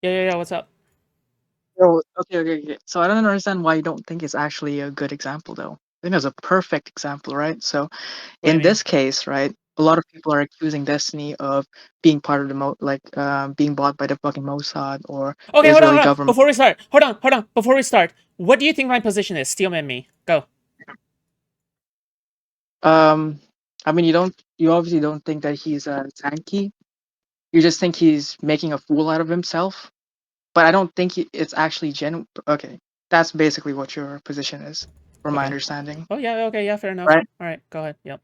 Yeah. What's up? Oh, okay. So I don't understand why you don't think it's actually a good example, though. I think it's a perfect example, right? So What do you in mean? this case, right, a lot of people are accusing Destiny of being part of the being bought by the fucking Mossad or the Okay, Israeli hold on. government. Before we start, hold on. Before we start, what do you think my position is? Steelman me. Go. Um, I mean, you obviously don't think that he's tanky. You just think he's making a fool out of himself. But I don't think it's actually genuine. Okay, that's basically what your position is, from my Okay. understanding, Oh yeah. Okay. Yeah. Fair enough. right? All right. Go ahead. Yep.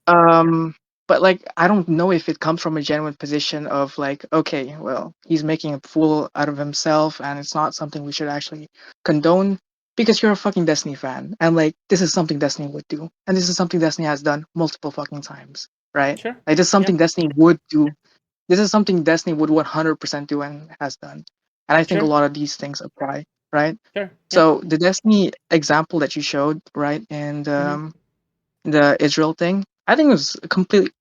Um, but like I don't know if it comes from a genuine position of like, okay, well, he's making a fool out of himself and it's not something we should actually condone because you're a fucking Destiny fan and like this is something Destiny would do. And this is something Destiny has done multiple fucking times, right? Sure. Like this is Yeah. something Destiny would do. This is something Destiny would 100% do and has done. And I think a Sure. lot of these things apply, right? Sure. Yeah. So the Destiny example that you showed, right, and Mm-hmm. the Israel thing, I think it was a complete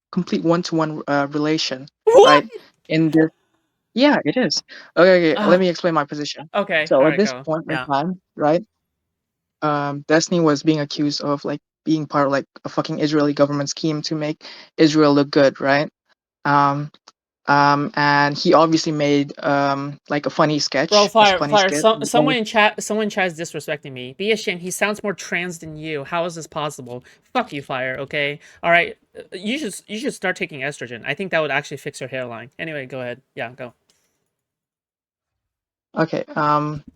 one-to-one relation, What? right? In the Yeah, it is. Okay, let Oh. me explain my position. Okay. All So at right. this Go. point in Yeah. time, right, Destiny was being accused of like being part of like a fucking Israeli government scheme to make Israel look good, right? Um, and he obviously made like Bro, a fire, funny fire. skit. Someone in chat is disrespecting me. Be ashamed. He sounds more trans than you. How is this possible? Fuck you, fire. Okay. All right. You should start taking estrogen. I think that would actually fix your hairline. Anyway, go ahead. Yeah, go. Okay,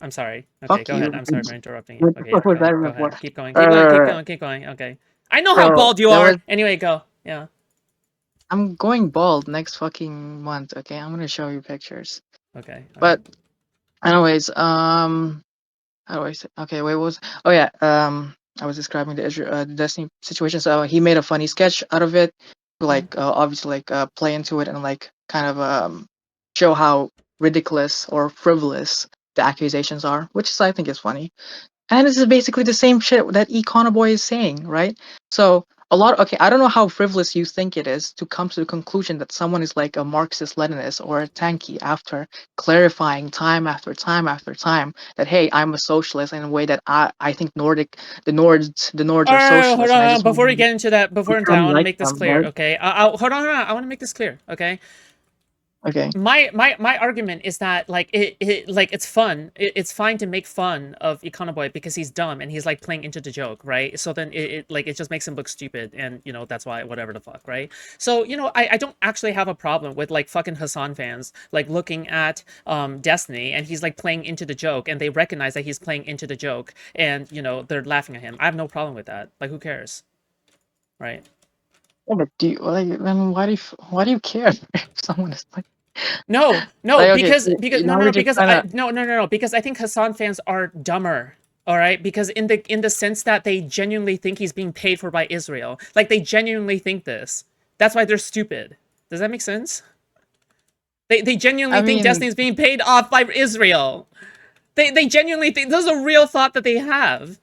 I'm sorry. Okay, fuck go ahead. you. I'm sorry for interrupting you. What the Okay, yeah, fuck was go. that Go for? ahead. Keep going. Keep going. Keep going. Keep going. Okay. I know how Bro, bald you there are. was Anyway, go. Yeah. I'm going bald next fucking month. Okay, I'm gonna show you pictures. Okay. All right. But anyways, how do I say? Okay, wait, what was? Oh yeah, I was describing the Destiny situation. So he made a funny sketch out of it, to, Mm-hmm. like obviously like play into it and like kind of show how ridiculous or frivolous the accusations are, which is I think is funny. And this is basically the same shit that Econoboi is saying, right? So okay, I don't know how frivolous you think it is to come to the conclusion that someone is like a Marxist Leninist or a tanky after clarifying time after time after time that hey, I'm a socialist in a way that I think the Nords All are right, hold on, socialists and I hold on. just want Before we to get into that, before into that, I become want to like make this them, clear, right? okay? Hold on, hold on. I want to make this clear, okay? Okay. My argument is that like it's fun. It's fine to make fun of Econoboi because he's dumb and he's like playing into the joke, right? So then it just makes him look stupid, and that's why whatever the fuck, right? So I don't actually have a problem with like fucking Hassan fans like looking at Destiny and he's like playing into the joke and they recognize that he's playing into the joke and they're laughing at him. I have no problem with that. Like who cares, right? Yeah, but do you like then why do you care if someone is No, like okay, because now we're just because trying I to no, because I think Hassan fans are dumber. All right, because in the sense that they genuinely think he's being paid for by Israel, like they genuinely think this. That's why they're stupid. Does that make sense? They I genuinely think mean Destiny's being paid off by Israel. They genuinely think this is a real thought that they have,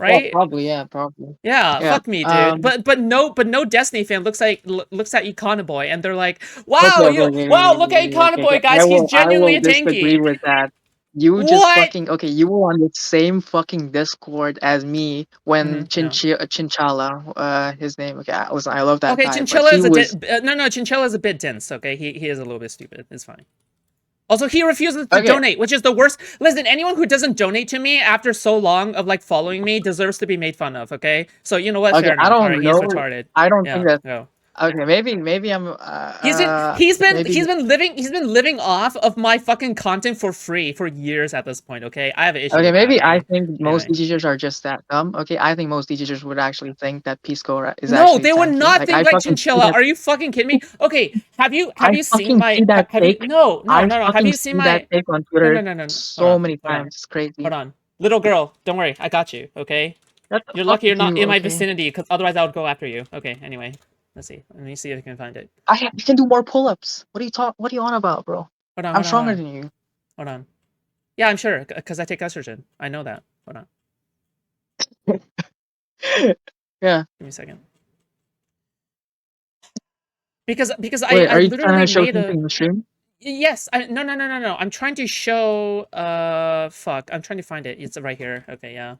yeah, right? probably, yeah, probably. Yeah, Yeah. fuck me, dude. But no Destiny fan looks at Econoboy and they're like, wow, wow, look at Okay. Econoboy, guys, I he's will genuinely a disagree tanky. with that. You just What? fucking okay. You were on the same fucking Discord as me when No. Chinchala, his name. Okay, I love that Okay, guy, but Chinchilla he is was no, Chinchilla is a bit dense. Okay, he is a little bit stupid. It's fine. Also, he refuses to okay. donate, which is the worst. Listen, anyone who doesn't donate to me after so long of like following me deserves to be made fun of. Okay, so you know what? Okay, Fair I enough. All right, don't he's know. retarded. I don't think Yeah, that. go. Okay, maybe I'm maybe He's been living off of my fucking content for free for years at this point. Okay, I have an issue okay, with that. maybe I Okay, think most anyway. teachers are just that dumb. Okay, I think most teachers would actually think that Pisco is No, actually they would tanky. not Like think I like fucking see Chinchilla. that. Are you fucking kidding me? Okay, have I you seen fucking my see that have you take. no. Have Fucking you seen see that my take on no Twitter no no no no hold so on many hold on times. It's crazy. hold on little girl, don't worry, I got you. Okay, What the you're fuck lucky you're do not you? in my Okay, vicinity because otherwise I would go after you. Okay, anyway, let me see if I can find it. I can do more pull-ups. What are you on about, bro? I'm Hold stronger on than you. hold on. Yeah, I'm sure because I take estrogen. I know that. Hold on, Yeah. give me a second. Because Wait, I are you trying literally to show made a something in the stream? Yes, no. I'm trying to show. Fuck. I'm trying to find it. It's right here. Okay, yeah.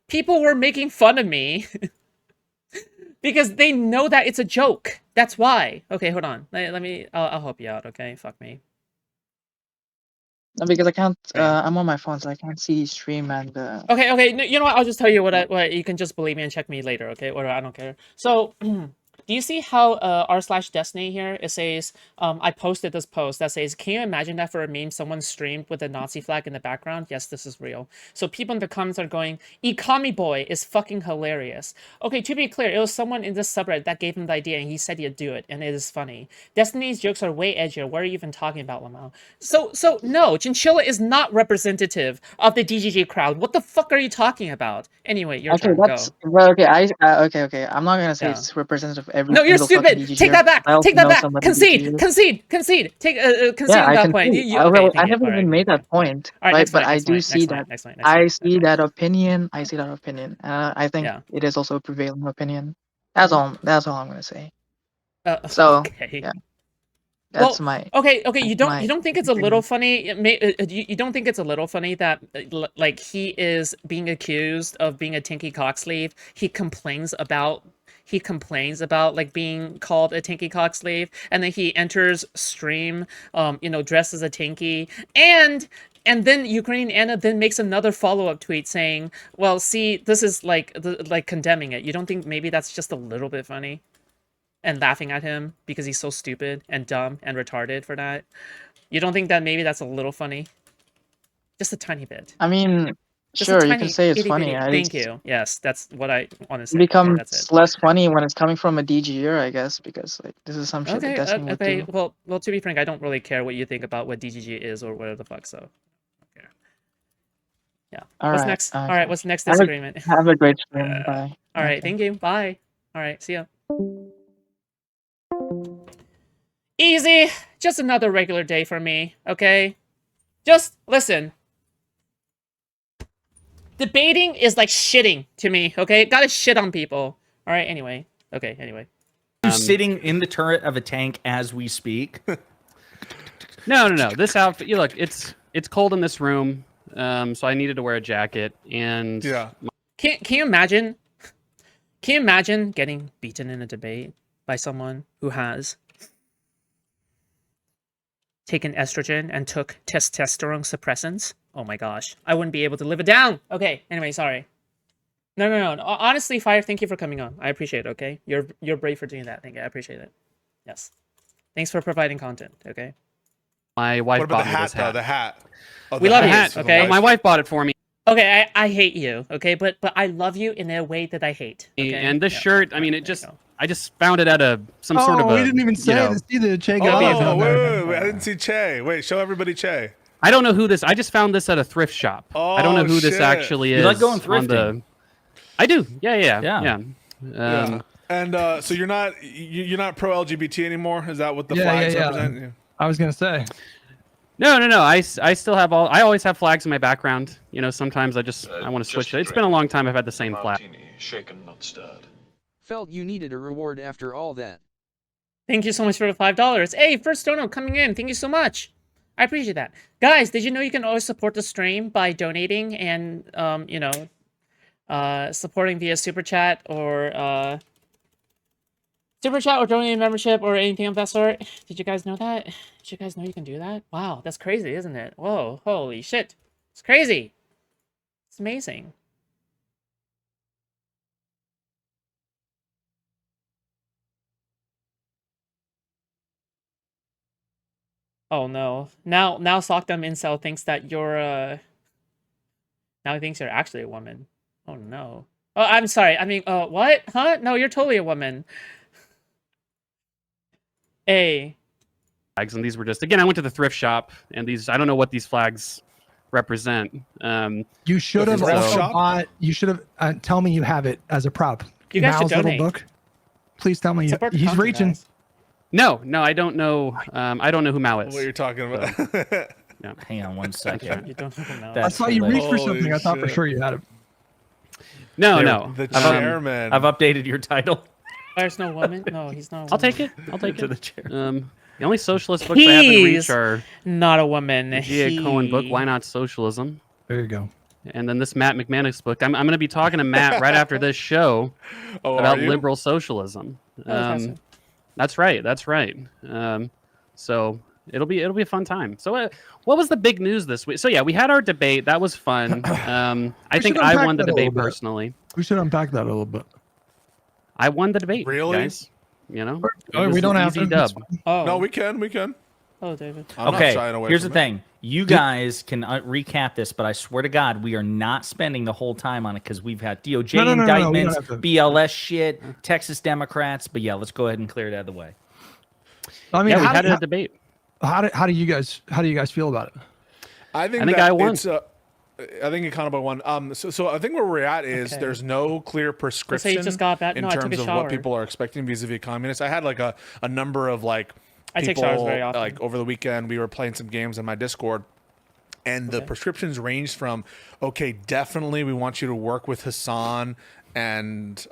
People were making fun of me because they know that it's a joke. That's why. Okay, hold on. Let me. I'll help you out. Okay, fuck me. No, because I can't. Okay. I'm on my phone, so I can't see stream and. Okay. No, you know what? I'll just tell you what you can just believe me and check me later. Okay, or I don't care. So, do you see how r/destiny here? It says, I posted this post that says, "Can you imagine that for a meme? Someone streamed with a Nazi flag in the background." Yes, this is real. So people in the comments are going, "Econoboi is fucking hilarious." Okay, to be clear, it was someone in this subreddit that gave him the idea, and he said he'd do it, and it is funny. Destiny's jokes are way edgier. What are you even talking about, Lamau? So no, Chinchilla is not representative of the DGG crowd. What the fuck are you talking about? Anyway, your Okay, turn. that's Go. well. Okay, okay. I'm not gonna say Yeah. it's representative of every No, you're single fucking stupid. Take DGGer. that back. I also Take that know back. somebody Concede. DGGer. Concede. Concede. Take Yeah, conceding I that can point. see. Okay. Well, I Thank you. never All right. even Okay. made that Okay. point, All right. right? Next But point. I Next do point. Next see point. that. Next point. Next I point. see Okay. that opinion. I see that opinion. I think Yeah. it is also a prevailing opinion. That's all. That's all I'm gonna say. Uh, So okay. yeah, that's Well, my okay. that's You my don't think it's a little opinion. funny? You don't think it's a little funny that like he is being accused of being a tinky cock sleeve? He complains about like being called a tinky cock sleeve, and then he enters stream, dressed as a tinky, and then Ukrainian Anna then makes another follow-up tweet saying, "Well, see, this is like condemning it. You don't think maybe that's just a little bit funny?" And laughing at him because he's so stupid and dumb and retarded for that. You don't think that maybe that's a little funny? Just a tiny bit. I mean, Just a sure, you can tiny say it's itty funny. bitty. Thank you. Yes, that's what I want to It say. Okay, becomes that's it. less funny when it's coming from a DGer, I guess, because like this is some shit that Okay, Destiny would okay. do. Well, to be frank, I don't really care what you think about what DGG is or whatever the fuck. So, okay. Yeah. All What's right. next? All right. Okay. What's the next Have a disagreement? have a great stream. Bye. All right. Okay. Thank you. Bye. All right. See ya. Easy. Just another regular day for me. Okay. Just listen. Debating is like shitting to me, okay? Gotta shit on people. Alright, anyway. Okay, anyway. Sitting in the turret of a tank as we speak. No. This outfit, you look, it's cold in this room, so I needed to wear a jacket. And Yeah. Can you imagine? Can you imagine getting beaten in a debate by someone who has taken estrogen and took testosterone suppressants? Oh my gosh, I wouldn't be able to live it down. Okay, anyway, sorry. No. Honestly, Fire, thank you for coming on. I appreciate it, okay? You're brave for doing that. Thank you. I appreciate it. Yes. Thanks for providing content, okay? my wife What about bought the me hat, this though? hat. The hat. Oh, We the love you, hat is for the okay? wife. My wife bought it for me. Okay, I hate you, okay? But I love you in a way that I hate. Okay? And this Yeah. shirt, I mean, There you go. I just found it at some sort of a. we didn't even say to see the Che Guevara Oh, down there. wait. I didn't see Che. Wait, show everybody Che. I don't know who this. I just found this at a thrift shop. I don't know Oh, who this shit. actually is. You like going on thrifting? the. I do. Yeah. Yeah. Yeah. And so you're not pro LGBT anymore? Is that what the flags represent? Yeah. I was gonna say. No. I still have all. I always have flags in my background. You know, sometimes I want to switch it. It's been a long time I've had the same flag. Shaken, not stirred. Felt you needed a reward after all that. Thank you so much for the $5. Hey, first dono coming in. Thank you so much. I appreciate that. Guys, did you know you can always support the stream by donating and supporting via super chat or donating membership or anything of that sort? Did you guys know that? Did you guys know you can do that? Wow, that's crazy, isn't it? Whoa, holy shit. It's crazy. It's amazing. Oh no. Now Sockdom Incel thinks that you're now he thinks you're actually a woman. Oh no. Oh, I'm sorry. I mean, what? Huh? No, you're totally a woman. Hey. Flags, and these were just again. I went to the thrift shop, and these I don't know what these flags represent. You should have thrift also shop? bought. You should have. Tell me you have it as a prop. You guys should Mal's little donate. book. Please tell me Support the he's content, reaching. guys. No, I don't know. I don't know who Mao is. What you're talking about? Hang on one second. You don't know now. I That's saw you reach for Holy something. I thought for shit. sure you had it. No. The I've, chairman. I've updated your title There's no woman? No, he's not a I'll woman. take it. I'll take to it. the chair. The only socialist books I have in reach He's are not a woman. the G.A. Cohen book, He- Why Not Socialism? There you go. And then this Matt McManus book. I'm going to be talking to Matt right after this show Oh, are about you? liberal socialism. Oh, that's awesome. That's right. That's right. So it'll be a fun time. So what was the big news this week? So yeah, we had our debate. That was fun. I We think should I unpack won the that a debate little bit. personally. We should unpack that a little bit. I won the debate. Really? Guys. You know, Oh, It we was don't an have easy to. dub. Oh, No, we can. oh, David. I'm Okay, not shying away here's the from it. thing. You guys can recap this, but I swear to God, we are not spending the whole time on it because we've had DOJ No, we don't indictments, have to. BLS shit, Texas Democrats. But yeah, let's go ahead and clear it out of the way. I mean, Yeah, we how, had do, a debate. how do you guys feel about it? I think I think that I won. It's, I think Econoboi won. So I think where we're at is Okay. there's no clear prescription just got back- in no, I took terms a of shower. what people are expecting vis-a-vis communists. I had like a number of like I take people showers very often. like over the weekend. We were playing some games in my Discord. And the prescriptions ranged from, okay, definitely we want you to work with Hassan and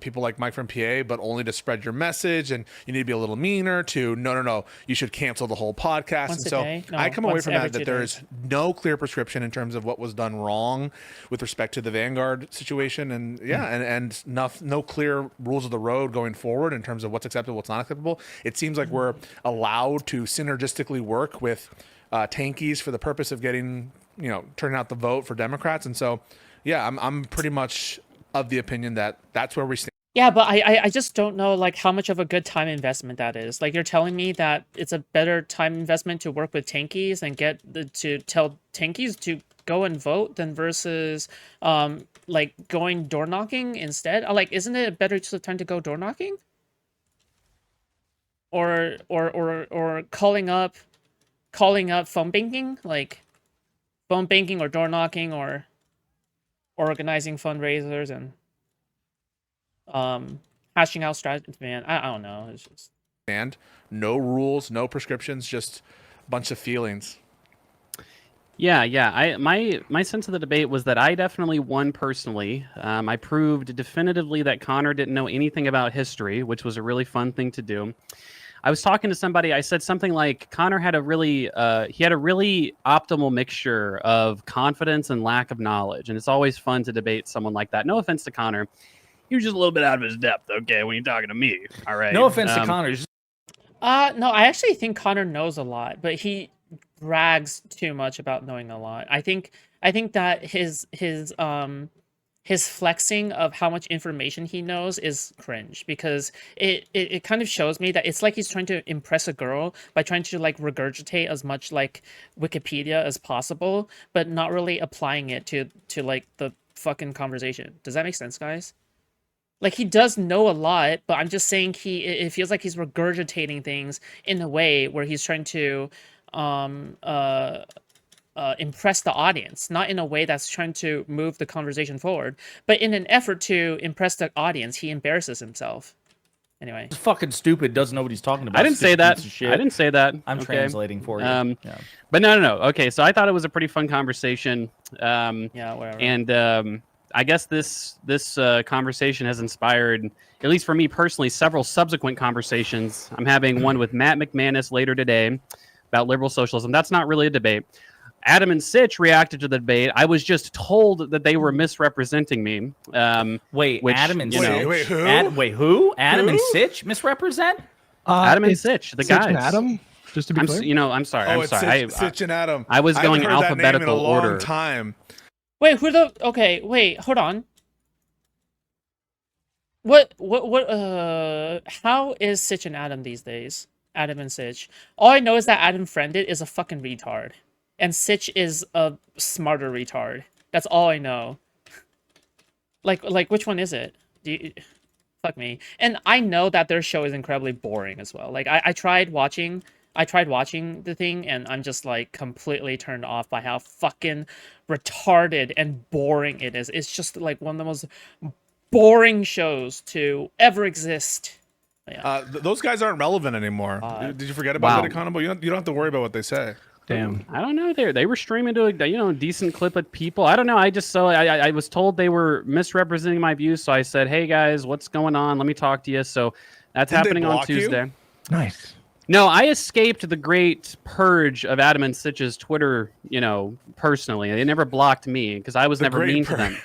people like Mike from PA, but only to spread your message, and you need to be a little meaner, to no, you should cancel the whole podcast. Once And a so day? No, I come away once from every that 2 there is no clear prescription in terms of what was done wrong with respect to the Vanguard situation, and and no clear rules of the road going forward in terms of what's acceptable, what's not acceptable. It seems like we're allowed to synergistically work with tankies for the purpose of getting, turning out the vote for Democrats. And so, yeah, I'm pretty much of the opinion that that's where we stand. Yeah, but I just don't know like how much of a good time investment that is. Like you're telling me that it's a better time investment to work with tankies and to tell tankies to go and vote than versus like going door knocking instead. Like, isn't it a better use of time to go door knocking? Or calling up phone banking, like phone banking or door knocking or organizing fundraisers and hashing out strategies. Man, I don't know. It's just No rules, no prescriptions, just a bunch of feelings. Yeah. My sense of the debate was that I definitely won personally. I proved definitively that Connor didn't know anything about history, which was a really fun thing to do. I was talking to somebody. I said something like Connor had a really optimal mixture of confidence and lack of knowledge, and it's always fun to debate someone like that. No offense to Connor, he was just a little bit out of his depth. Okay, when you're talking to me, all right. No offense to Connor. Just no, I actually think Connor knows a lot, but he brags too much about knowing a lot. I think that his flexing of how much information he knows is cringe, because it kind of shows me that it's like he's trying to impress a girl by trying to like regurgitate as much like Wikipedia as possible, but not really applying it to like the fucking conversation. Does that make sense, guys? Like, he does know a lot, but I'm just saying it feels like he's regurgitating things in a way where he's trying to impress the audience, not in a way that's trying to move the conversation forward, but in an effort to impress the audience, he embarrasses himself. Anyway, fucking stupid. Doesn't know what he's talking about. I didn't say stupid that. piece of shit. I didn't say that. I'm okay? translating for you. Yeah. But no. Okay, so I thought it was a pretty fun conversation. yeah, whatever. And I guess this conversation has inspired, at least for me personally, several subsequent conversations. I'm having one with Matt McManus later today about liberal socialism. That's not really a debate. Adam and Sitch reacted to the debate. I was just told that they were misrepresenting me. Wait, which, Adam and you know- Sitch. Wait, who? Wait, who? Adam and Who? Sitch misrepresent? Adam and It's Sitch, the Sitch guys. and Adam, just to be I'm clear. I'm sorry. Oh, I'm it's sorry. Sitch and Adam. I was haven't going heard that name in a alphabetical long order. time. Wait, hold on. What how is Sitch and Adam these days? Adam and Sitch. All I know is that Adam Friended is a fucking retard. And Sitch is a smarter retard. That's all I know. Like which one is it? Fuck me. And I know that their show is incredibly boring as well. Like I tried watching the thing, and I'm just like completely turned off by how fucking retarded and boring it is. It's just like one of the most boring shows to ever exist. Yeah. Those guys aren't relevant anymore. Did you forget about that, Econoboi? You don't have to worry about what they say. Damn. I don't know. They were streaming to a decent clip of people. I don't know. I was told they were misrepresenting my views, so I said, "Hey guys, what's going on? Let me talk to you." So that's Didn't they happening on block you? Tuesday. Nice. No, I escaped the great purge of Adam and Sitch's Twitter, personally. They never blocked me because I was The never great mean to them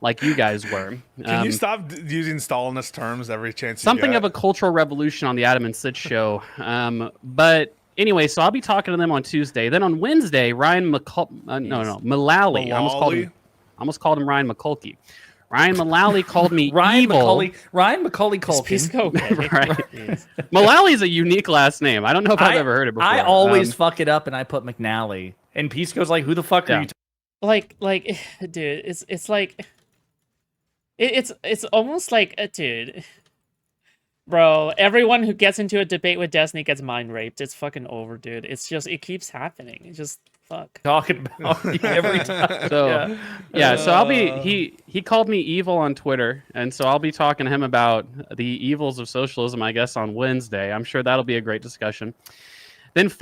like you guys were. Can you stop using Stalinist terms every chance you Something get? of a cultural revolution on the Adam and Sitch show. But anyway, so I'll be talking to them on Tuesday. Then on Wednesday, Mullally. I almost called him Ryan McCulkey. Ryan Mullally called me evil. Ryan Macaulay Is Culkin. Pisco okay? Right. Mullally is a unique last name. I don't know if I've ever heard it before. I always fuck it up and I put McNally. And Pisco's like, who the fuck are you? Like, dude, it's like, it's almost like, dude, bro. Everyone who gets into a debate with Destiny gets mind raped. It's fucking over, dude. It's just, it keeps happening. It's just fuck. Talking about me every time. So so I'll be he called me evil on Twitter, and so I'll be talking to him about the evils of socialism, I guess, on Wednesday. I'm sure that'll be a great discussion. Then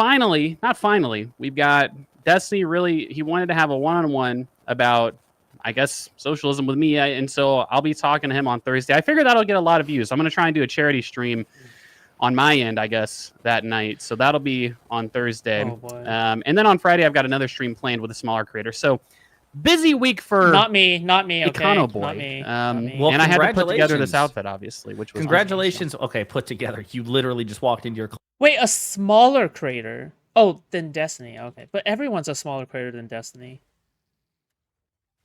not finally, we've got Destiny. Really, he wanted to have a one-on-one about, I guess, socialism with me, and so I'll be talking to him on Thursday. I figure that'll get a lot of views. I'm going to try and do a charity stream on my end, I guess, that night. So that'll be on Thursday. Oh, boy. And then on Friday, I've got another stream planned with a smaller creator. So busy week for Not me, okay? Econoboi. Not me. Not me. Well, and I had to put together this congratulations. outfit, obviously, which was Congratulations. Okay, put together. You literally just walked into your Wait, a smaller crater? Oh, than Destiny. Okay, but everyone's a smaller crater than Destiny,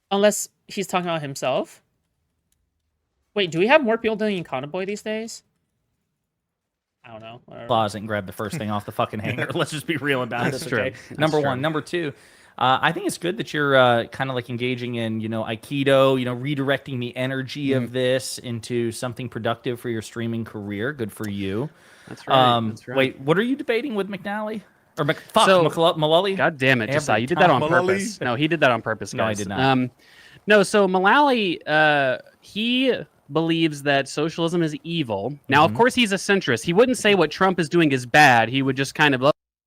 unless he's talking about himself. Wait, do we have more people than Econoboi these days? I don't know. Whatever. closet and grab the first thing off the fucking hanger. Let's just be real about That's this, true. okay? That's Number true. one. Number two, I think it's good that you're kind of like engaging in, Aikido, redirecting the energy of this into something productive for your streaming career. Good for you. That's right. That's right. Wait, what are you debating with McNally? Or Mullally? God damn it, Every Josiah. You did that on time. purpose. No, he did that on purpose, guys. No, I did not. No, so Mullally, he believes that socialism is evil. Now, of course, he's a centrist. He wouldn't say what Trump is doing is bad. He would just kind of...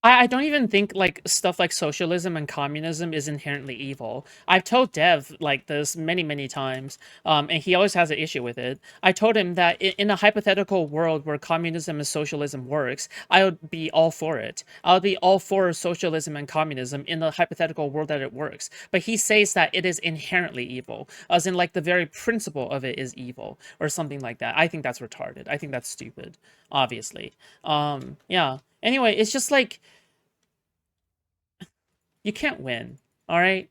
I don't even think like stuff like socialism and communism is inherently evil. I've told Dev like this many times, and he always has an issue with it. I told him that in a hypothetical world where communism and socialism works, I would be all for it. I would be all for socialism and communism in the hypothetical world that it works. But he says that it is inherently evil, as in like the very principle of it is evil or something like that. I think that's retarded. I think that's stupid, obviously. Yeah. Anyway, it's just like, you can't win, all right?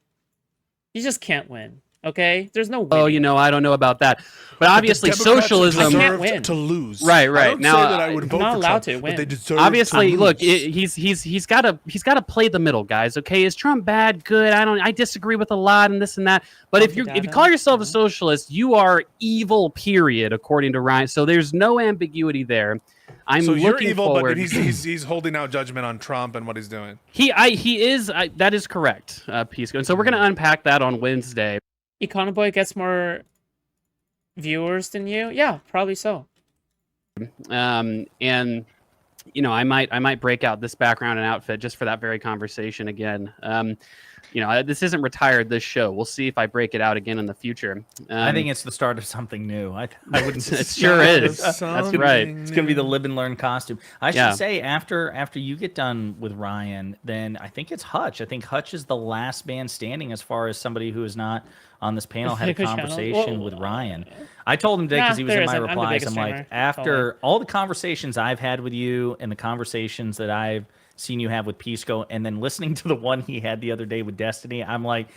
You just can't win, okay? There's no winning. I don't know about that. But obviously, Democrats socialism... can't deserve win. to lose. Right. I don't Now, say that I would vote not for allowed Trump, to but win. they deserve Obviously, to look, lose. he's got to play the middle, guys. Okay, is Trump bad? Good. I disagree with a lot and this and that. But if you call yourself a socialist, you are evil. Period, according to Ryan. So there's no ambiguity there. I'm So you're looking evil, forward. but he's holding out judgment on Trump and what he's doing. He is. That is correct, Pisco. And so we're gonna unpack that on Wednesday. Econoboi gets more viewers than you? Yeah, probably so. And I might break out this background and outfit just for that very conversation again. This isn't retired, this show. We'll see if I break it out again in the future. I think it's the start of something new. I wouldn't. It sure is. That's right. It's gonna be the live and learn costume. I should Yeah. say after you get done with Ryan, then I think it's Hutch. I think Hutch is the last man standing as far as somebody who is not on this panel had a Good channel. conversation Well, with Ryan. I told him today because he was there in my isn't. I'm the replies. biggest I'm like, streamer. after all the conversations I've had with you and the conversations that I've seen you have with Pisco, and then listening to the one he had the other day with Destiny, I'm like,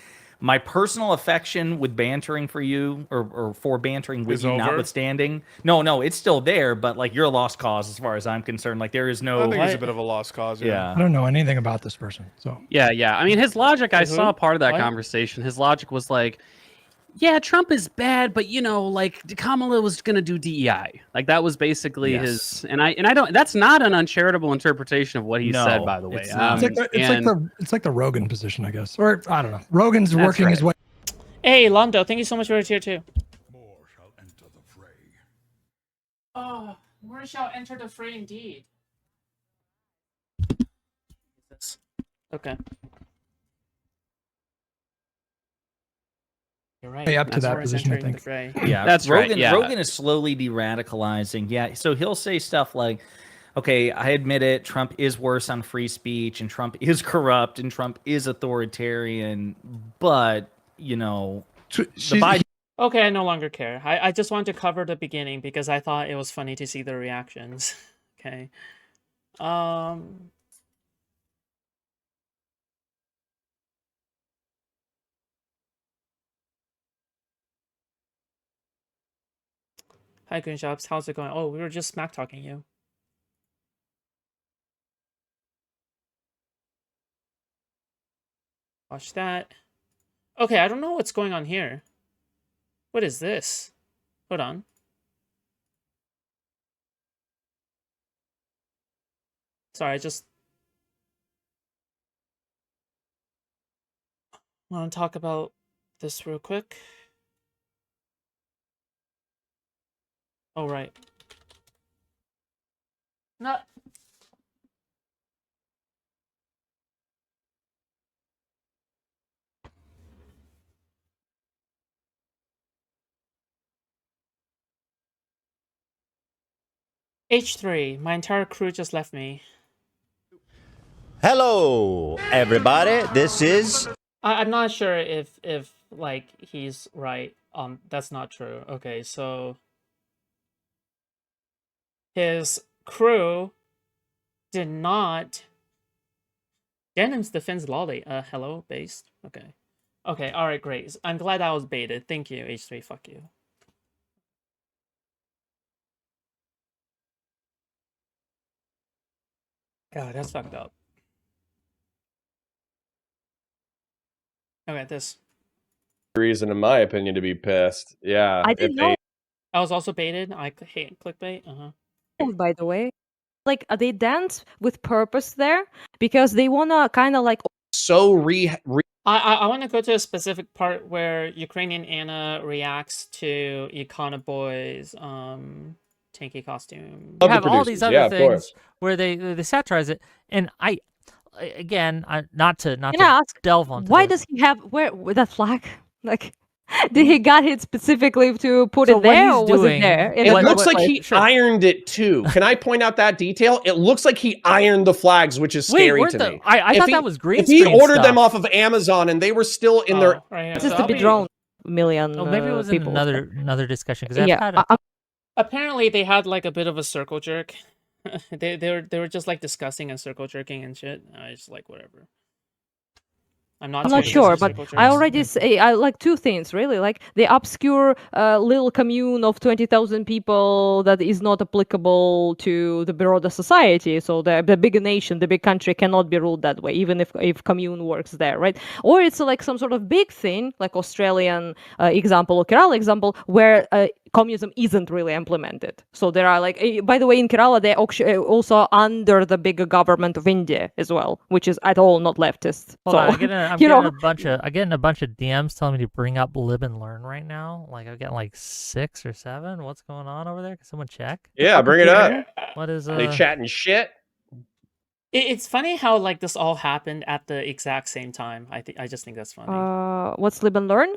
my personal affection with bantering for you or for bantering with Is you over? notwithstanding, no, it's still there, but like you're a lost cause as far as I'm concerned. Like there is I no, think he's a What? bit of a lost cause. yeah. I don't know anything about this person, so Yeah. I mean, his logic, I Who? saw part of that What? conversation. His logic was like, yeah, Trump is bad, but Kamala was gonna do DEI. Like that was basically Yes. his, and I don't. That's not an uncharitable interpretation of what he No, said, by the way. it's not. it's like the Rogan position, I guess, or I don't know. Rogan's That's working his way. Hey, Londo, thank you so much for your tier 2. Oh, more shall enter the fray indeed. Okay. You're right. Way up to That's that where it's position, I entering think. the fray. Yeah, That's right, yeah. Rogan is slowly de-radicalizing. Yeah, so he'll say stuff like, okay, I admit it, Trump is worse on free speech, and Trump is corrupt, and Trump is authoritarian, but, you know, the Biden Okay, I no longer care. I just wanted to cover the beginning because I thought it was funny to see the reactions. Okay. Hi, Shops. How's it going? Oh, we were just smack talking you. Watch that. Okay, I don't know what's going on here. What is this? Hold on. Sorry, I just want to talk about this real quick. Oh, right. Not. H3, my entire crew just left me. Hello, everybody. This is I'm not sure if like he's right. That's not true. Okay, so his crew did not. Denim's defense lolly. Hello, based. Okay. Okay, alright, great. I'm glad I was baited. Thank you, H3. Fuck you. God, that's fucked up. Okay, this. reason, in my opinion, to be pissed. Yeah, I if didn't they know, I was also baited. I hate clickbait. by the way. Like, they dance with purpose there because they wanna kind of like. so I want to go to a specific part where Ukrainian Anna reacts to Econoboi's tanky costume. You Of the have all these producers, other yeah, of things course. where they satirize it, and again, not to Can I ask, delve onto why this. does he have with that flag? Like, did he got it specifically to put So it there, what or he's was it doing- there? in It the looks first like place? he ironed it too. Can I point out that detail? It looks like he ironed the flags, which is scary weren't to the- me. I If thought he- that was green If he screen ordered them stuff. off of Amazon and they were still in their Right here. Just So to I'll be be- drawn million Oh, maybe it was in people. another discussion because I've Yeah, had a Apparently they had like a bit of a circle jerk. they were just like discussing and circle jerking and shit. I just like whatever. I'm not sure, but I already say I like two things really, like the obscure little commune of 20,000 people that is not applicable to the broader society. So the big nation, the big country cannot be ruled that way, even if commune works there, right? Or it's like some sort of big thing, like Australian example or Kerala example, where communism isn't really implemented. So there are like, by the way, in Kerala they're also under the bigger government of India as well, which is at all not leftist. Hold so on, I'm you getting know, I'm getting a bunch of DMs telling me to bring up Live and Learn right now. Like I'm getting like 6 or 7. What's going on over there? Can someone check? Yeah, bring it up. What is They chatting shit. It's funny how like this all happened at the exact same time. I just think that's funny. what's Live and Learn?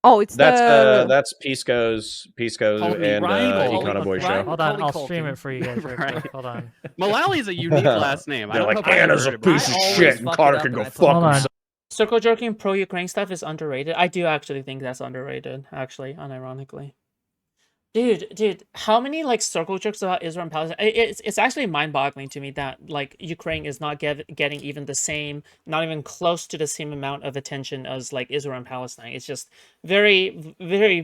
Oh, it's That's Pisco's Culty and rival. Econoboi show. Hold on, Culty I'll stream it for you guys. Real Right. quick. Hold on. Malali's a unique last name. I They're don't like, know if I've Anna's heard a of it. piece of shit and Connor can go fuck Hold on. himself. Circle jerking pro Ukraine stuff is underrated. I do actually think that's underrated, actually, unironically. Dude, how many like circle jerks about Israel and Palestine? It's actually mind-boggling to me that like Ukraine is not getting even the same, not even close to the same amount of attention as like Israel and Palestine. It's just very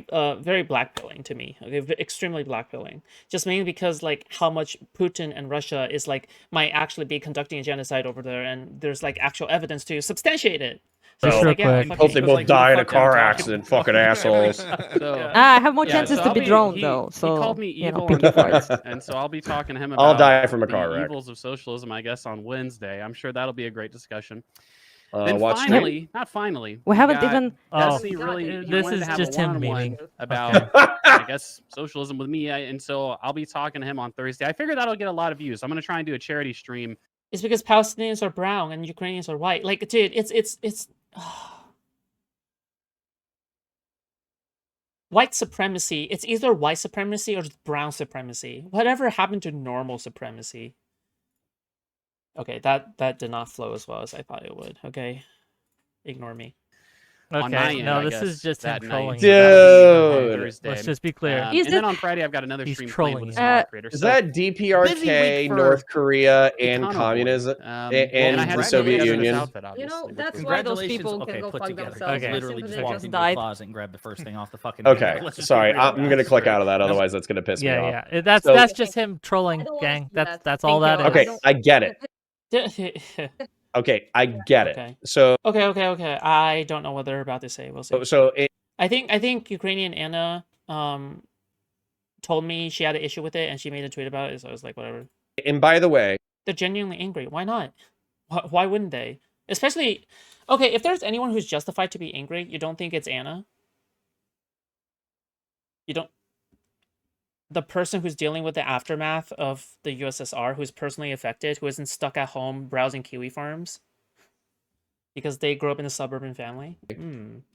blackpilling to me. Okay, extremely blackpilling. Just mainly because like how much Putin and Russia is like might actually be conducting a genocide over there, and there's like actual evidence to substantiate it. So Just it's real like, yeah, quick. Hope they fucking- both like, die in a fuck them car talking. accident, fucking assholes. So, I have more yeah, chances so to I'll be drawn he, though. So he called me you know, evil picky fights. and so I'll be talking to him about I'll die from a the car wreck. evils of socialism, I guess, on Wednesday. I'm sure that'll be a great discussion. Watch finally, not finally, We haven't got even. Destiny really. He this wanted is to have just a him one-on-one memeing. about, I guess, socialism with me, and so I'll be talking to him on Thursday. I figure that'll get a lot of views. I'm gonna try and do a charity stream. It's because Palestinians are brown and Ukrainians are white. Like, dude, it's white supremacy. It's either white supremacy or brown supremacy. Whatever happened to normal supremacy? Okay, that did not flow as well as I thought it would. Okay, ignore me. On my Okay, end, no, I this is guess, just him that night. trolling So you. that would be on Dude. Thursday. Let's just be clear. Is And then it- on Friday, I've got another He's stream planned trolling with you. a smaller creator. Is So that busy DPRK, week for North Korea, and Econoboi. communism, And and I the had Soviet together this Union? outfit, obviously, You know, which that's was- why those Congratulations. people Okay, can go put fuck together. themselves. I Okay. literally Simply just they walked just into died. a closet and grabbed the first thing off the fucking Okay, Let's just be sorry, real I'm about gonna it. click out of that. No. Otherwise, that's gonna piss me Yeah, off. yeah. That's So- that's just him trolling, I don't gang. want to do That's that. all Thank that you. is. Okay, I get it. Okay, Okay, I get it. Okay. So, okay. I don't know what they're about to say. We'll see. it, I think Ukrainian Anna told me she had an issue with it and she made a tweet about it. So I was like, whatever. and by the way, They're genuinely angry. Why not? Why wouldn't they? Especially, okay, if there's anyone who's justified to be angry, you don't think it's Anna? You don't. The person who's dealing with the aftermath of the USSR, who's personally affected, who isn't stuck at home browsing kiwi farms because they grew up in a suburban family.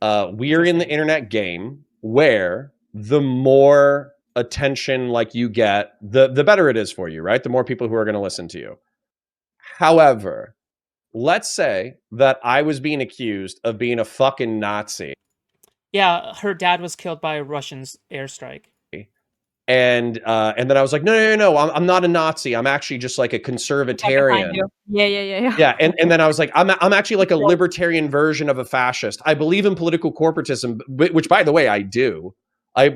we're in the internet game where the more attention like you get, the better it is for you, right? The more people who are going to listen to you. However, let's say that I was being accused of being a fucking Nazi. Yeah, her dad was killed by a Russian airstrike. And then I was like, no, I'm not a Nazi. I'm actually just like a conservatarian. Yeah. Yeah, and then I was like, I'm actually like a libertarian version of a fascist. I believe in political corporatism, which, by the way, I do. I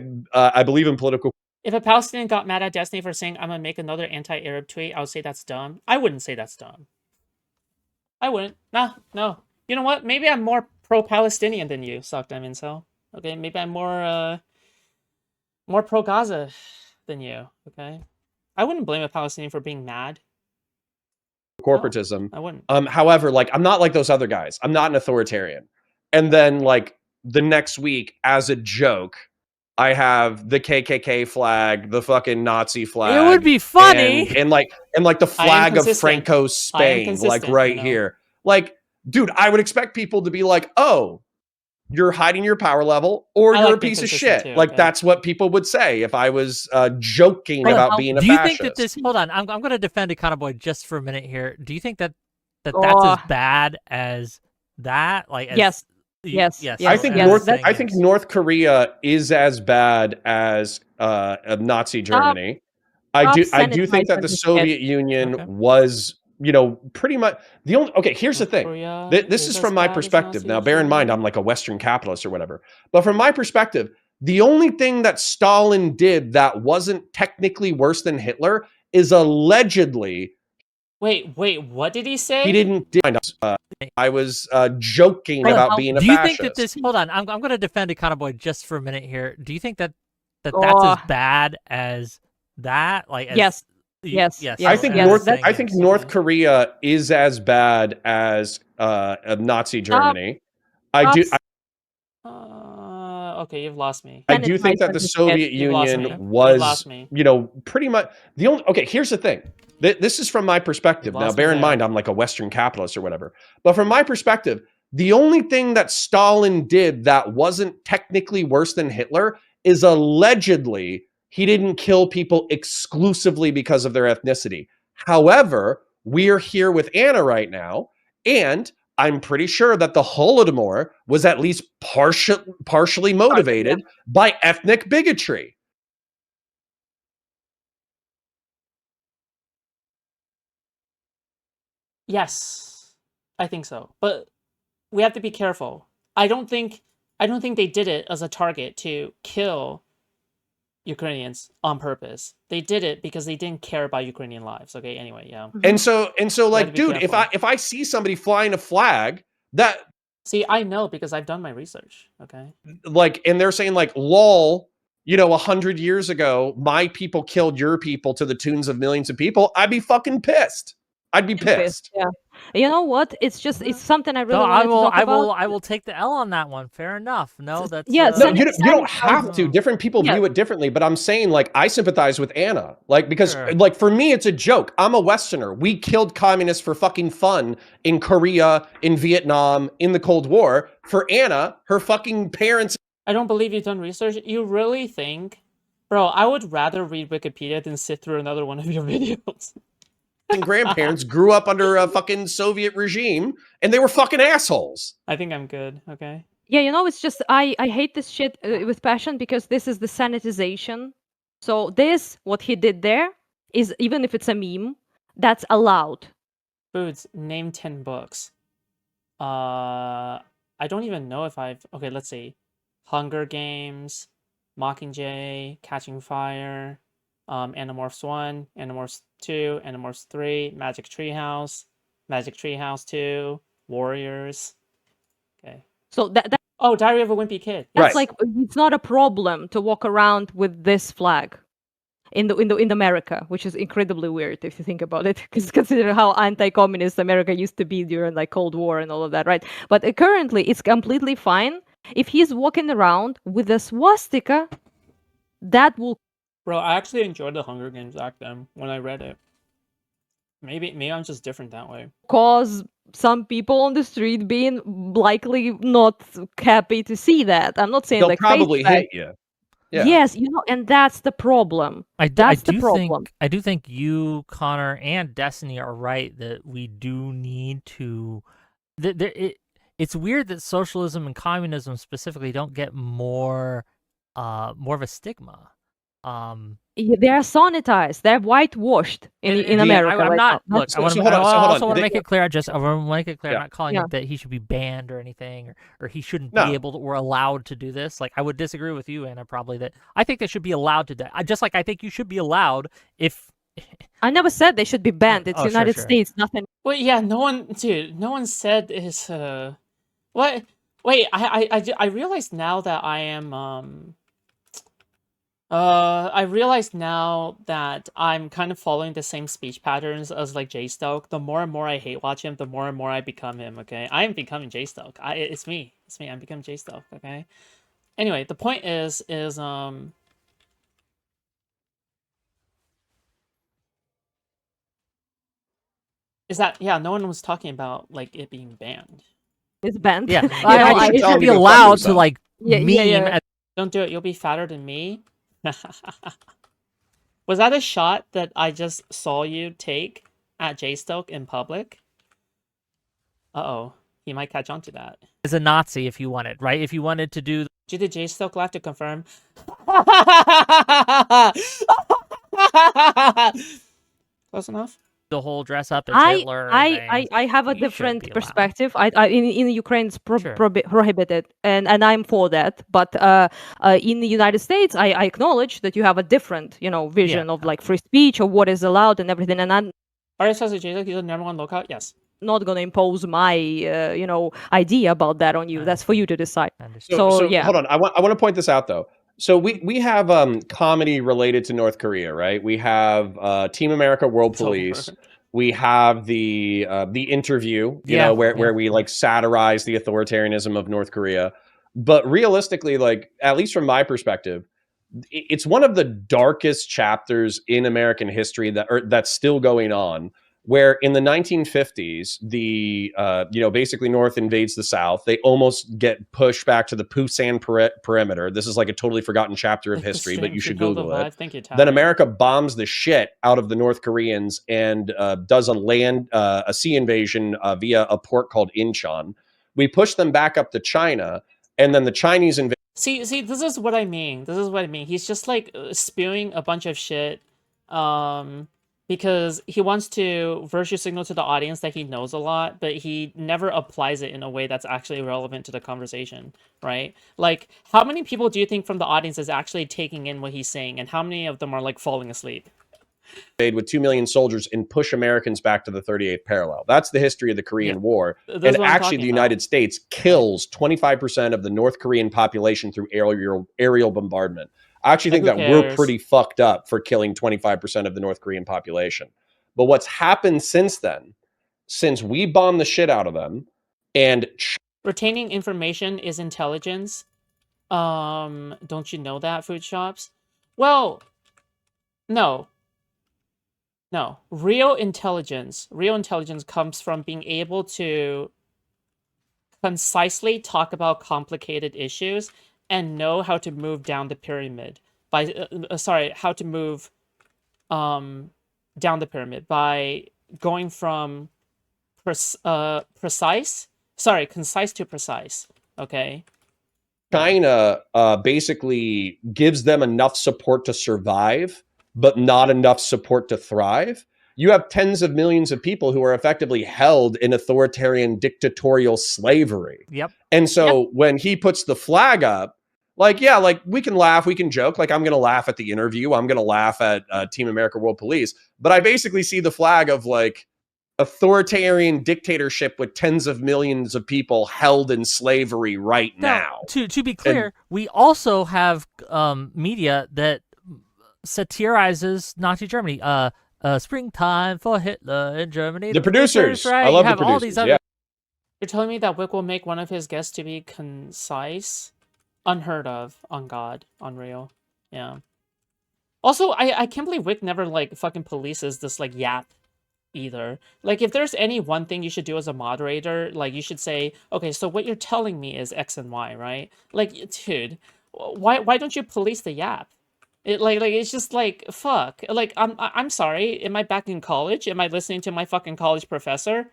believe in political. If a Palestinian got mad at Destiny for saying, I'm going to make another anti-Arab tweet, I would say that's dumb. I wouldn't say that's dumb. I wouldn't. No. You know what? Maybe I'm more pro-Palestinian than you, Sock Diamond Cell. Okay, maybe I'm more pro-Gaza than you, okay? I wouldn't blame a Palestinian for being mad. Corporatism. No, I wouldn't. However, like, I'm not like those other guys. I'm not an authoritarian. And then, like, the next week, as a joke, I have the KKK flag, the fucking Nazi flag. It would be funny. And like the flag of Franco Spain, like right here. Like, dude, I would expect people to be like, oh, you're hiding your power level, or you're a piece of shit. Too, like, okay. that's what people would say if I was joking about being a Do you fascist. think that this? Hold on, I'm going to defend Econoboi just for a minute here. Do you think that that's as bad as that? Like, as, Yes. I think North Korea is as bad as Nazi Germany. I do think that the Soviet Union was, pretty much the only. Okay, here's the thing. This is from my perspective. Now, bear in mind, I'm like a Western capitalist or whatever. But from my perspective, the only thing that Stalin did that wasn't technically worse than Hitler is allegedly. Wait, what did he say? He didn't. I was joking about being a fascist. Do you think that this? Hold on, I'm going to defend Econoboi just for a minute here. Do you think that that's as bad as that? Like, as, Yes. I think North Korea is as bad as Nazi Germany. Okay, you've lost me. I do think that the Soviet Union was, pretty much the only. Okay, here's the thing. This is from my perspective. Now, bear in mind, I'm like a Western capitalist or whatever. But from my perspective, the only thing that Stalin did that wasn't technically worse than Hitler is allegedly he didn't kill people exclusively because of their ethnicity. However, we're here with Anna right now, and I'm pretty sure that the Holodomor was at least partially motivated by ethnic bigotry. Yes, I think so. But we have to be careful. I don't think they did it as a target to kill Ukrainians on purpose. They did it because they didn't care about Ukrainian lives. Okay, anyway, yeah. And so like, dude, if I see somebody flying a flag that, see, I know because I've done my research. Okay, like, and they're saying like, lol, 100 years ago, my people killed your people to the tunes of millions of people, I'd be fucking pissed. I'd be pissed. Yeah. You know what? It's something I really wanted to talk about. I will take the L on that one. Fair enough. No, that's no. You don't have to. Different people view it differently. But I'm saying, like, I sympathize with Anna, like, because like, for me, it's a joke. I'm a Westerner. We killed communists for fucking fun in Korea, in Vietnam, in the Cold War. For Anna, her fucking parents. I don't believe you've done research. You really think, bro? I would rather read Wikipedia than sit through another one of your videos. grandparents grew up under a fucking Soviet regime, and they were fucking assholes. I think I'm good. Okay. Yeah, it's just I hate this shit with passion because this is the sanitization. So what he did there is, even if it's a meme, that's allowed. Foods, name 10 books. I don't even know if I've... Okay, let's see. Hunger Games, Mockingjay, Catching Fire, Animorphs 1, Animorphs 2, Animorphs 3, Magic Treehouse, Magic Treehouse 2, Warriors. Okay. So that Oh, Diary of a Wimpy Kid. that's like, it's not a problem to walk around with this flag in America, which is incredibly weird if you think about it, because consider how anti-communist America used to be during like Cold War and all of that, right? But currently, it's completely fine if he's walking around with a swastika. That will... Bro, I actually enjoyed the Hunger Games back then when I read it. Maybe I'm just different that way. Cause some people on the street being likely not happy to see that. I'm not saying They'll like probably hit you. Yeah. Yes, and that's the problem. That's the problem. I do think you, Connor, and Destiny are right that we do need to. It's weird that socialism and communism specifically don't get more of a stigma. They are sanitized. They're whitewashed in America. I'm not. Now. Look, I also want to make it clear. I want to make it clear. I'm not calling it that he should be banned or anything, or he shouldn't be able to or allowed to do this. Like, I would disagree with you, Anna, probably that I think they should be allowed to do. Just like I think you should be allowed if. I never said they should be banned. It's United States, nothing. Well, yeah, no one said is what? Wait, I realize now that I am I realize now that I'm kind of following the same speech patterns as like Jay Stoke. The more and more I hate watch him, the more and more I become him, okay? I am becoming Jay Stoke. It's me. I'm becoming Jay Stoke, okay? Anyway, the point is that, yeah, no one was talking about like it being banned. It's banned. Yeah, it should be allowed to like meme. Don't do it. You'll be fatter than me. Was that a shot that I just saw you take at Jay Stoke in public? Uh-oh. He might catch on to that. As a Nazi, if you wanted, right? If you wanted to do... Did the Jay Stoke laugh to confirm? Close enough? The whole dress up as Hitler. I have a different perspective. In Ukraine it's prohibited, and I'm for that. But in the United States, I acknowledge that you have a different, vision of like free speech or what is allowed and everything. And I'm RSS Jay, he's the #1 lookout. Yes. Not gonna impose my idea about that on you. That's for you to decide. So yeah. Hold on. I want to point this out though. So we have comedy related to North Korea, right? We have Team America World Police. We have the interview, where we like satirize the authoritarianism of North Korea. But realistically, like at least from my perspective, it's one of the darkest chapters in American history that's still going on. Where in the 1950s, the basically North invades the South. They almost get pushed back to the Pusan perimeter. This is like a totally forgotten chapter of history, but you should Google it. Then America bombs the shit out of the North Koreans and does a sea invasion via a port called Incheon. We push them back up to China, and then the Chinese invade. See, this is what I mean. He's just like spewing a bunch of shit. Because he wants to virtue signal to the audience that he knows a lot, but he never applies it in a way that's actually relevant to the conversation, right? Like, how many people do you think from the audience is actually taking in what he's saying, and how many of them are, like, falling asleep? With 2 million soldiers and push Americans back to the 38th parallel. That's the history of the Korean War. And actually, the United States kills 25% of the North Korean population through aerial bombardment. I actually think that we're pretty fucked up for killing 25% of the North Korean population. But what's happened since then, since we bombed the shit out of them, and retaining information is intelligence. Don't you know that, Foodshops? Well, no. Real intelligence comes from being able to concisely talk about complicated issues and know how to move down the pyramid how to move down the pyramid by going from concise to precise. Okay. China basically gives them enough support to survive, but not enough support to thrive. You have tens of millions of people who are effectively held in authoritarian dictatorial slavery. Yep. And so when he puts the flag up, like, yeah, like we can laugh, we can joke. Like I'm going to laugh at the interview. I'm going to laugh at Team America World Police. But I basically see the flag of like authoritarian dictatorship with tens of millions of people held in slavery right now. To be clear, we also have media that satirizes Nazi Germany. Springtime for Hitler in Germany. The producers, right? I love you the have all these producers. other... Yeah. You're telling me that Wick will make one of his guests to be concise? Unheard of. On God. Unreal. Yeah. Also, I can't believe Wick never, like, fucking polices this, like, yap either. Like, if there's any one thing you should do as a moderator, like, you should say, okay, so what you're telling me is X and Y, right? Like, dude, why don't you police the yap? Like it's just like, fuck. Like, I'm sorry. Am I back in college? Am I listening to my fucking college professor?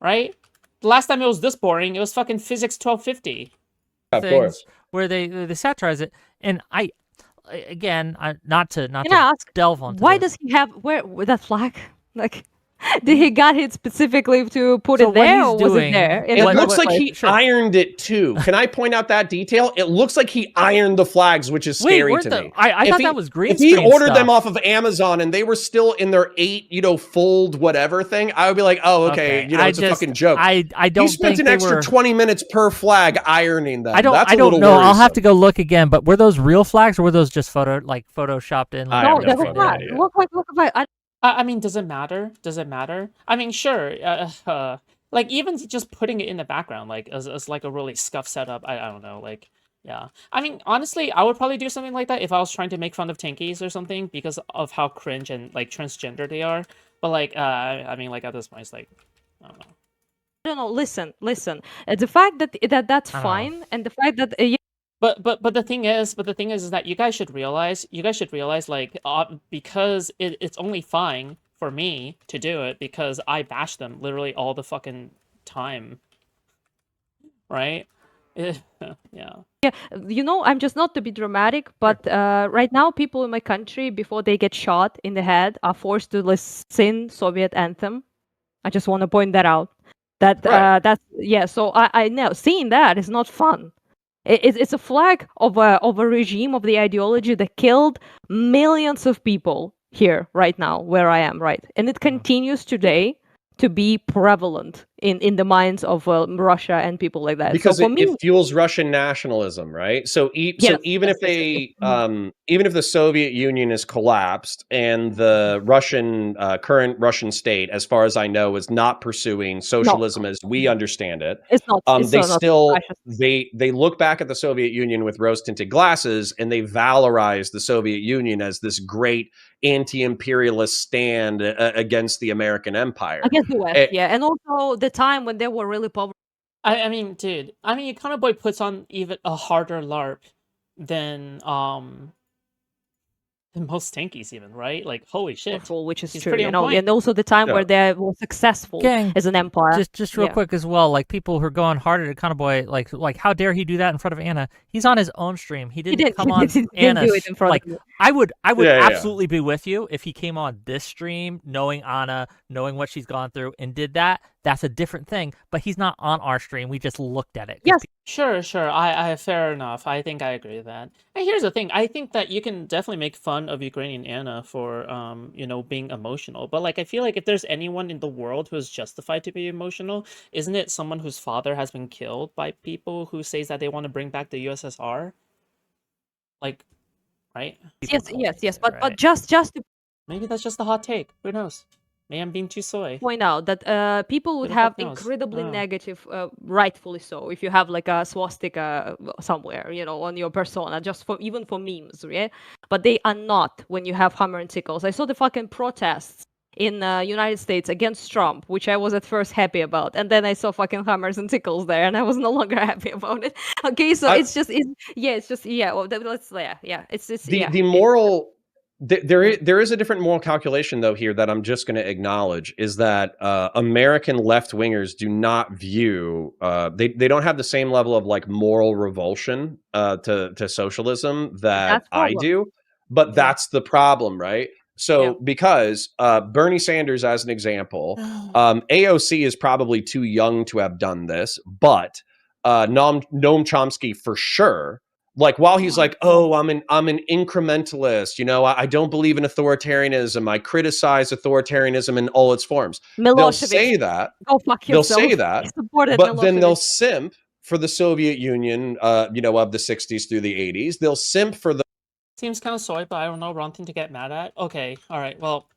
Right? The last time it was this boring, it was fucking physics 1250. Of course. Where they satirize it, and again, not to ask, delve on. Why does he have with that flag? Like, did he got it specifically to put it there, or was it there? It looks like he ironed it too. Can I point out that detail? It looks like he ironed the flags, which is scary to me. I thought that was green screen. If he ordered stuff. them off of Amazon and they were still in their 8, fold whatever thing, I would be like, oh, okay, it's a fucking joke. I don't. He spent an extra 20 minutes per flag ironing them. I don't know. Worrisome. I'll have to go look again. But were those real flags, or were those just photoshopped in? No, that's not. Look like. I mean, does it matter? Does it matter? I mean, sure. Like, even just putting it in the background, like, as like a really scuff setup, I don't know, like, yeah. I mean, honestly, I would probably do something like that if I was trying to make fun of tankies or something, because of how cringe and, like, transgender they are. But, like, I mean, like, at this point, it's like, I don't know. No, listen. The fact that's fine, and the fact that... But the thing is that you guys should realize, like, because it's only fine for me to do it because I bash them literally all the fucking time, right? Yeah. Yeah, I'm just not to be dramatic, but right now people in my country, before they get shot in the head, are forced to sing Soviet anthem. I just want to point that out. So I know seeing that is not fun. It's a flag of a regime, of the ideology that killed millions of people here right now, where I am, right? And it continues today to be prevalent in the minds of Russia and people like that. Because so for it fuels Russian nationalism, right? So even if the Soviet Union is collapsed and the current Russian state, as far as I know, is not pursuing socialism as we understand it, it's not. They look back at the Soviet Union with rose-tinted glasses and they valorize the Soviet Union as this great anti-imperialist stand against the American empire. Against the West, and also the time when they were really powerful. I mean, dude, Econoboi puts on even a harder LARP than most tankies even, right? Like, holy shit. Which is He's true, pretty on point. and also the time where they were successful as an empire. Just real quick as well, like people who are going hard at Econoboi, like how dare he do that in front of Anna? He's on his own stream. He didn't come on Anna's. Do it in front of I would absolutely be with you if he came on this stream, knowing Anna, knowing what she's gone through, and did that. That's a different thing. But he's not on our stream. We just looked at it. Yes. Sure. I fair enough. I think I agree with that. And here's the thing. I think that you can definitely make fun of Ukrainian Anna for being emotional. But like, I feel like if there's anyone in the world who is justified to be emotional, isn't it someone whose father has been killed by people who says that they want to bring back the USSR? Like, right? Yes. But just to maybe that's just a hot take. Who knows? Maybe I'm being too soy. Point out that people would have incredibly negative, rightfully so, if you have like a swastika somewhere, on your persona, just even for memes, yeah? But they are not when you have hammer and sickles. I saw the fucking protests in United States against Trump, which I was at first happy about, and then I saw fucking hammers and sickles there, and I was no longer happy about it. Okay, so it's just. The There is a different moral calculation though here that I'm just going to acknowledge, is that American left wingers do not view they don't have the same level of like moral revulsion to socialism that I do, but that's the problem, right? So because Bernie Sanders, as an example, AOC is probably too young to have done this, but Noam Chomsky for sure. Like while he's like, oh, I'm an incrementalist, you know, I don't believe in authoritarianism. I criticize authoritarianism in all its forms. They'll say that. Go fuck They'll yourself. say that. But then they'll simp for the Soviet Union, you know, of the 60s through the 80s. They'll simp for the. Seems kind of soy, but I don't know, wrong thing to get mad at. Okay, all right. Well,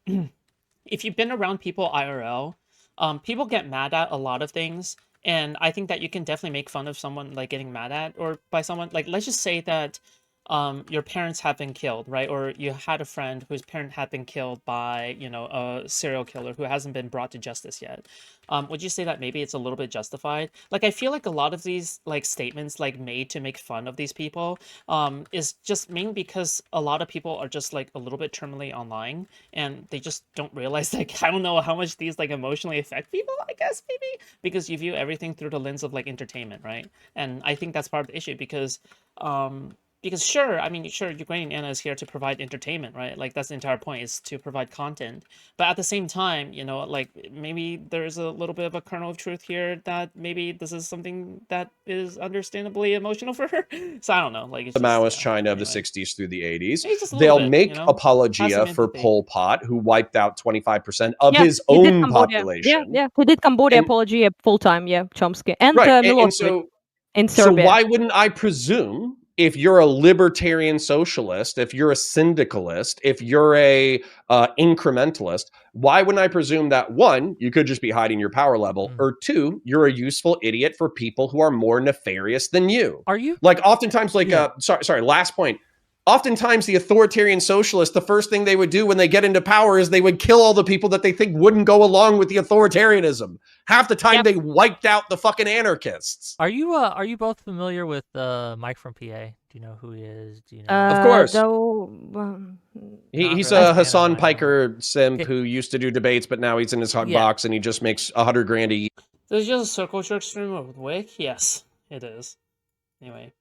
if you've been around people IRL, people get mad at a lot of things. And I think that you can definitely make fun of someone like getting mad at or by someone like, let's just say that your parents have been killed, right? Or you had a friend whose parent had been killed by, you know, a serial killer who hasn't been brought to justice yet. Would you say that maybe it's a little bit justified? Like, I feel like a lot of these like statements like made to make fun of these people is just mainly because a lot of people are just like a little bit terminally online and they just don't realize, like, I don't know how much these like emotionally affect people, I guess, maybe because you view everything through the lens of like entertainment, right? And I think that's part of the issue because sure, I mean, sure, Ukrainian Anna is here to provide entertainment, right? Like, that's the entire point, is to provide content. But at the same time, you know, like, maybe there's a little bit of a kernel of truth here that maybe this is something that is understandably emotional for her. So I don't know. Like, it's the just, Maoist China of anyway. the 60s through the 80s. Maybe just a They'll little bit, make you know? apologia Have some for empathy. Pol Pot, who wiped out 25% of his he did own Cambodia. population. Yeah, he did Cambodia apology full time. Yeah, Chomsky and Right, Milosevic and so in Serbia. So why wouldn't I presume, if you're a libertarian socialist, if you're a syndicalist, if you're a incrementalist, why wouldn't I presume that, one, you could just be hiding your power level, or two, you're a useful idiot for people who are more nefarious than you? Are you? Like oftentimes, like, sorry, last point. Oftentimes the authoritarian socialists, the first thing they would do when they get into power is they would kill all the people that they think wouldn't go along with the authoritarianism. Half the time they wiped out the fucking anarchists. Are you both familiar with Mike from PA? Do you know who he is? Do you know? Of course. He's really. a Hassan Piker simp who used to do debates, but now he's in his hot box and he just makes $100,000 a year. There's just a circle jerk stream with Wick? Yes, it is. Anyway.